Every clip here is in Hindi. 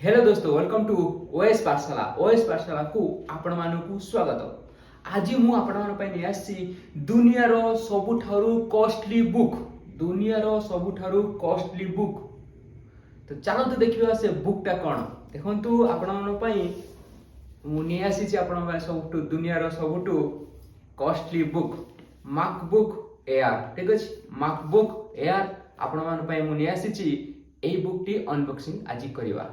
हेलो दोस्तों, वेलकम टू ओएस पाठशाला। ओएस पाठशाला को आपण मानकु स्वागत। आज मु आपण मान पई नै आसी दुनिया रो सबुठारु कॉस्टली बुक। दुनिया रो सबुठारु कॉस्टली बुक। तो चलो तो देखिबा से बुकटा कोन। देखंतु आपण मान पई मु नै आसी छी आपण पई सबुठु दुनिया रो सबुठु कॉस्टली बुक मैकबुक एयर। ठीक अछि, मैकबुक एयर आपण मान पई मु नै आसी छी। एई बुक टी अनबॉक्सिंग आज करिवा।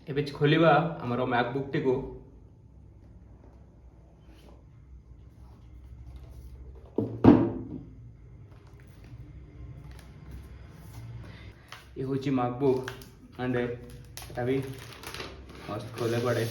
एबे खोलिबा हमरो मैकबुक टी को। ये होची मैकबुक एंड एटा भी मस्त खोले पड़े।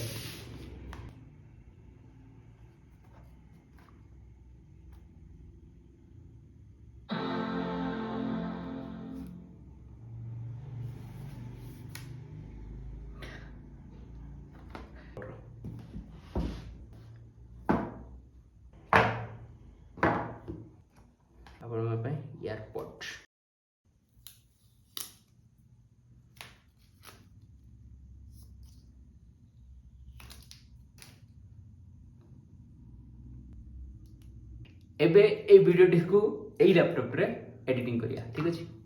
आपण मा पे एयरपोर्ट एबे ए वीडियो को एई लैपटॉप रे एडिटिंग करिया। ठीक अछि।